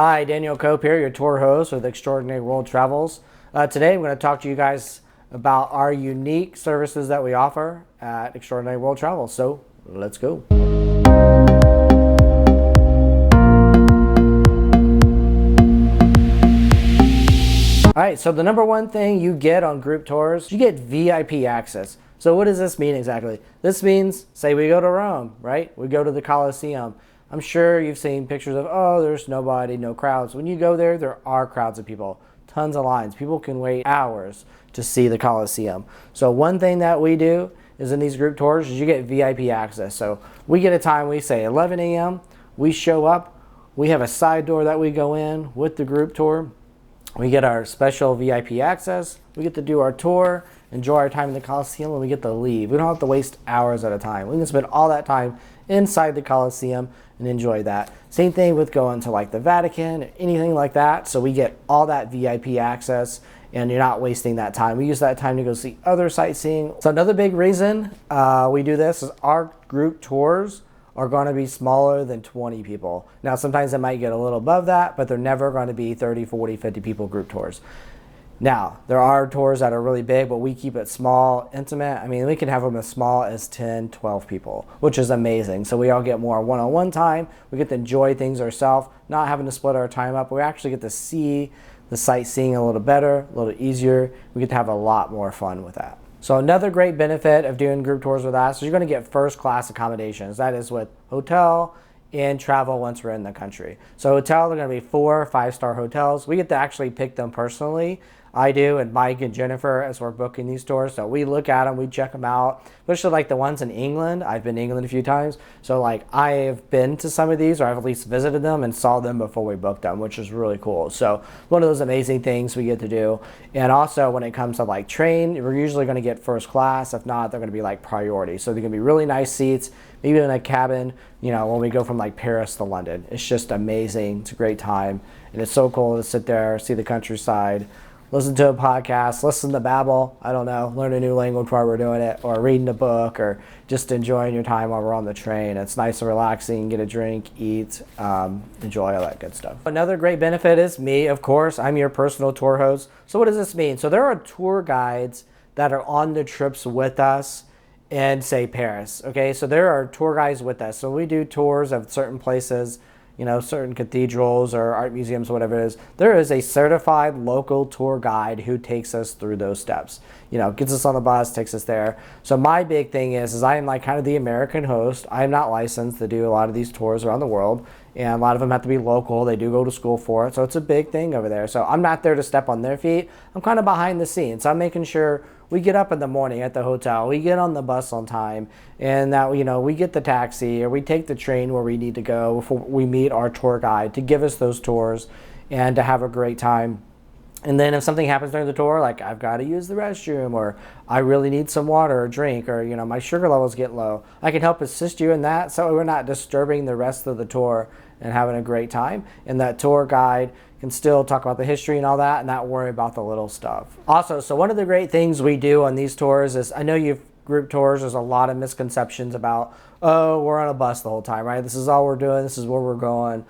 Hi, Daniel Cope here, your tour host with Extraordinary World Travels. Today I'm going to talk to you guys about our unique services that we offer at Extraordinary World Travels. So let's go. Alright, so the number one thing you get on group tours, you get VIP access. So what does this mean exactly? This means, say we go to Rome, right? We go to the Colosseum. I'm sure you've seen pictures of, oh, there's nobody, no crowds. When you go there, there are crowds of people, tons of lines. People can wait hours to see the Colosseum. So one thing that we do is in these group tours is you get VIP access. So we get a time, we say 11 a.m., we show up, we have a side door that we go in with the group tour. We get our special VIP access, we get to do our tour, enjoy our time in the Colosseum, and we get to leave. We don't have to waste hours at a time. We can spend all that time inside the Colosseum and enjoy that. Same thing with going to like the Vatican or anything like that. So we get all that VIP access and you're not wasting that time. We use that time to go see other sightseeing. So another big reason we do this is our group tours are going to be smaller than 20 people. Now sometimes it might get a little above that, but they're never going to be 30, 40, 50 people group tours. Now, there are tours that are really big, but we keep it small, intimate. I mean, we can have them as small as 10, 12 people, which is amazing. So we all get more one-on-one time. We get to enjoy things ourselves, not having to split our time up. We actually get to see the sightseeing a little better, a little easier. We get to have a lot more fun with that. So another great benefit of doing group tours with us is you're going to get first-class accommodations. That is with hotel and travel once we're in the country. So hotels are going to be 4 or 5-star hotels. We get to actually pick them personally. I do, and Mike and Jennifer as we're booking these tours. So we look at them, we check them out, especially like the ones in England. I've been to England a few times. So like I have been to some of these, or I've at least visited them and saw them before we booked them, which is really cool. So one of those amazing things we get to do. And also when it comes to like train, we're usually going to get first class. If not, they're going to be like priority. So they're going to be really nice seats, maybe in a cabin, you know, when we go from like Paris to London. It's just amazing. It's a great time. And it's so cool to sit there, see the countryside, listen to a podcast, listen to babble, I don't know, learn a new language while we're doing it, or reading a book, or just enjoying your time while we're on the train. It's nice and relaxing, get a drink, eat, enjoy all that good stuff. Another great benefit is me, of course. I'm your personal tour host. So what does this mean? So there are tour guides that are on the trips with us in, say, Paris, okay? So there are tour guides with us. So we do tours of certain places, you know, certain cathedrals or art museums, whatever it is. There is a certified local tour guide who takes us through those steps. You know, gets us on the bus, takes us there. So my big thing is I am like kind of the American host. I am not licensed to do a lot of these tours around the world, and a lot of them have to be local. They do go to school for it, so it's a big thing over there. So I'm not there to step on their feet. I'm kind of behind the scenes. So I'm making sure we get up in the morning at the hotel, we get on the bus on time, and that, you know, we get the taxi or we take the train where we need to go before we meet our tour guide to give us those tours and to have a great time. And then if something happens during the tour, like I've got to use the restroom, or I really need some water or drink, or, you know, my sugar levels get low, I can help assist you in that so we're not disturbing the rest of the tour and having a great time. And that tour guide can still talk about the history and all that and not worry about the little stuff. Also, so one of the great things we do on these tours is, I know you've group tours, there's a lot of misconceptions about, oh, we're on a bus the whole time, right? This is all we're doing, this is where we're going,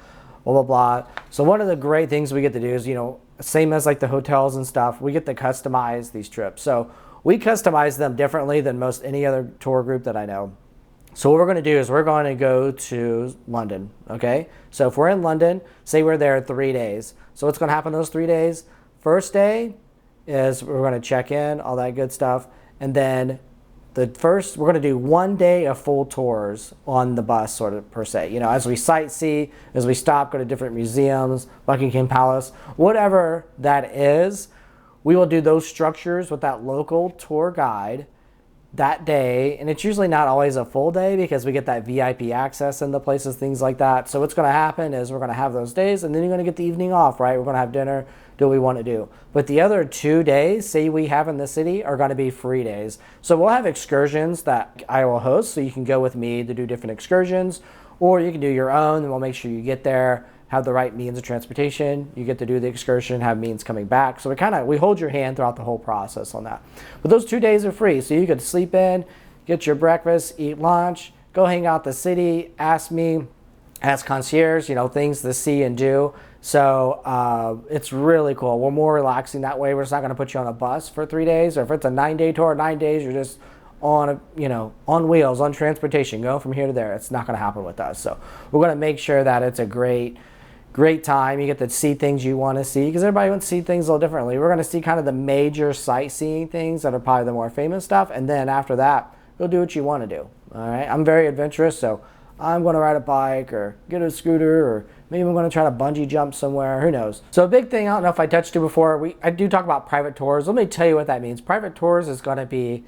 blah, blah, blah. So one of the great things we get to do is, you know, same as like the hotels and stuff, we get to customize these trips. So we customize them differently than most any other tour group that I know. So what we're going to do is we're going to go to London, okay? So if we're in London, say we're there 3 days. So what's going to happen those 3 days? First day is we're going to check in, all that good stuff. And then we're going to do 1 day of full tours on the bus, sort of, per se. You know, as we sightsee, as we stop, go to different museums, Buckingham Palace, whatever that is, we will do those structures with that local tour guide that day. And it's usually not always a full day because we get that VIP access in the places, things like that. So what's going to happen is we're going to have those days, and then you're going to get the evening off, right? We're going to have dinner, do what we want to do. But the other 2 days, say we have in the city, are going to be free days. So we'll have excursions that I will host, so you can go with me to do different excursions, or you can do your own, and we'll make sure you get there, have the right means of transportation. You get to do the excursion, have means coming back. So we hold your hand throughout the whole process on that. But those 2 days are free. So you could sleep in, get your breakfast, eat lunch, go hang out the city, ask me, ask concierge, things to see and do. So it's really cool. We're more relaxing that way. We're just not going to put you on a bus for 3 days, or if it's a 9-day tour, 9 days, you're just on on wheels, on transportation, going from here to there. It's not going to happen with us. So we're going to make sure that it's a great time. You get to see things you want to see, because everybody wants to see things a little differently. We're going to see kind of the major sightseeing things that are probably the more famous stuff, and then after that, you'll do what you want to do. All right, I'm very adventurous, so I'm going to ride a bike or get a scooter, or maybe I'm going to try to bungee jump somewhere. Who knows? So a big thing, I don't know if I touched it before, I do talk about private tours. Let me tell you what that means. Private tours is going to be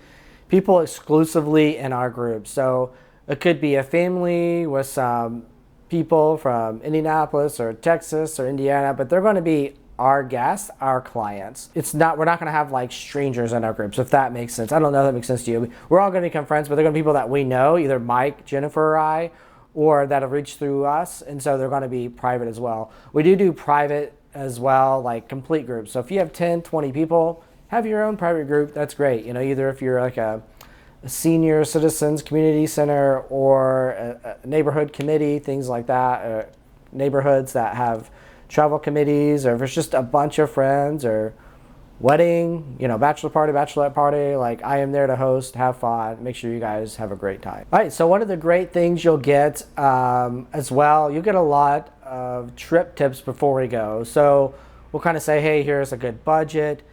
people exclusively in our group. So it could be a family with some people from Indianapolis or Texas or Indiana, but they're going to be our guests, our clients. We're not going to have like strangers in our groups, if that makes sense. I don't know if that makes sense to you. We're all going to become friends, but they're going to be people that we know, either Mike, Jennifer, or I, or that have reached through us, and so they're going to be private as well. We do private as well, like complete groups. So if you have 10, 20 people, have your own private group. That's great. Either if you're like a senior citizens community center or a neighborhood committee, things like that, or neighborhoods that have travel committees, or if it's just a bunch of friends, or wedding, bachelor party, bachelorette party, like I am there to host, have fun, make sure you guys have a great time. All right, so one of the great things you'll get as well, you'll get a lot of trip tips before we go. So we'll kind of say, hey, here's a good budget,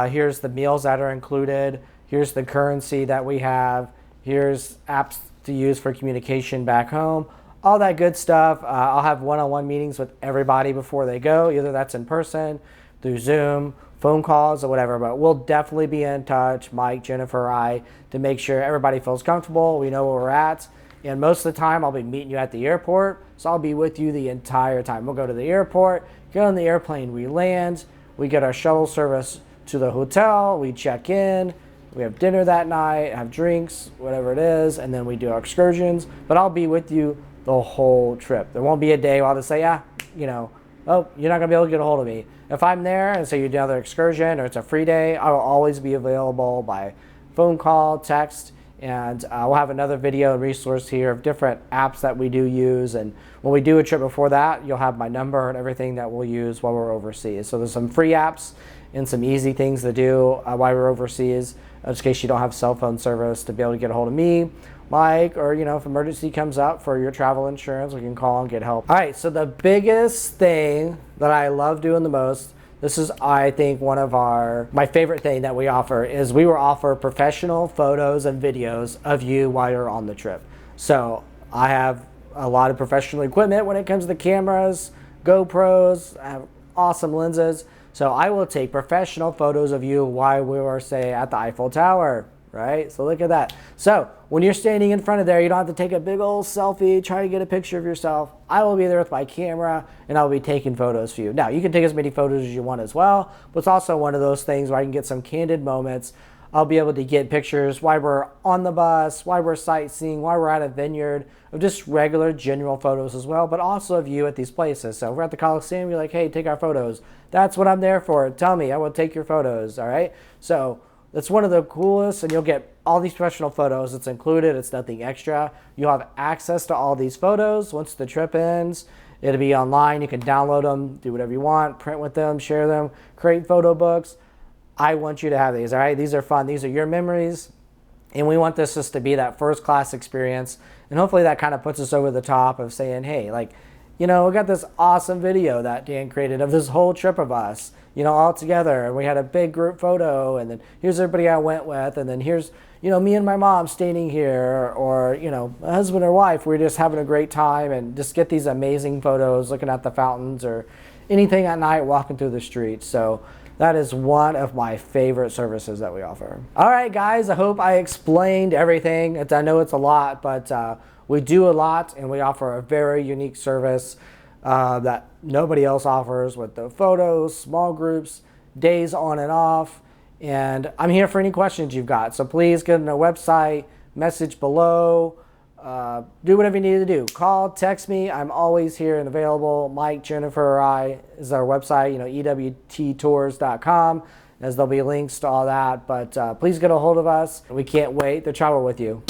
here's the meals that are included, here's the currency that we have, here's apps to use for communication back home, all that good stuff. I'll have one-on-one meetings with everybody before they go, either that's in person, through Zoom, phone calls, or whatever, but we'll definitely be in touch, Mike, Jennifer, I, to make sure everybody feels comfortable, we know where we're at. And most of the time, I'll be meeting you at the airport, so I'll be with you the entire time. We'll go to the airport, get on the airplane, we land, we get our shuttle service to the hotel, we check in, we have dinner that night, have drinks, whatever it is, and then we do our excursions. But I'll be with you the whole trip. There won't be a day where I'll just say, oh, you're not going to be able to get a hold of me. If I'm there and say you do another excursion or it's a free day, I will always be available by phone call, text, and we'll have another video and resource here of different apps that we do use. And when we do a trip before that, you'll have my number and everything that we'll use while we're overseas. So there's some free apps and some easy things to do while we're overseas, just in case you don't have cell phone service, to be able to get a hold of me, Mike, or if emergency comes up for your travel insurance, we can call and get help. All right, so the biggest thing that I love doing the most, this is, I think, one of my favorite thing that we offer, is we will offer professional photos and videos of you while you're on the trip. So I have a lot of professional equipment when it comes to cameras, GoPros, I have awesome lenses. So I will take professional photos of you while we are, say, at the Eiffel Tower, right? So look at that. So when you're standing in front of there, you don't have to take a big old selfie, try to get a picture of yourself. I will be there with my camera, and I'll be taking photos for you. Now, you can take as many photos as you want as well, but it's also one of those things where I can get some candid moments. I'll be able to get pictures while we're on the bus, while we're sightseeing, while we're at a vineyard, of just regular general photos as well, but also of you at these places. So if we're at the Coliseum, you're like, hey, take our photos. That's what I'm there for. Tell me, I will take your photos, all right? So that's one of the coolest, and you'll get all these professional photos. It's included. It's nothing extra. You'll have access to all these photos once the trip ends. It'll be online. You can download them, do whatever you want, print with them, share them, create photo books. I want you to have these, all right? These are fun. These are your memories, and we want this just to be that first-class experience, and hopefully that kind of puts us over the top of saying, hey, like, we got this awesome video that Dan created of this whole trip of us, all together, and we had a big group photo, and then here's everybody I went with, and then here's, me and my mom standing here, or, a husband or wife, we're just having a great time, and just get these amazing photos looking at the fountains or anything at night walking through the streets. So that is one of my favorite services that we offer. All right, guys, I hope I explained everything. I know it's a lot, but we do a lot, and we offer a very unique service that nobody else offers, with the photos, small groups, days on and off. And I'm here for any questions you've got. So please get on our website, message below, do whatever you need to do. Call, text me. I'm always here and available. Mike, Jennifer, or I is our website, ewttours.com, as there'll be links to all that. But please get a hold of us. We can't wait to travel with you.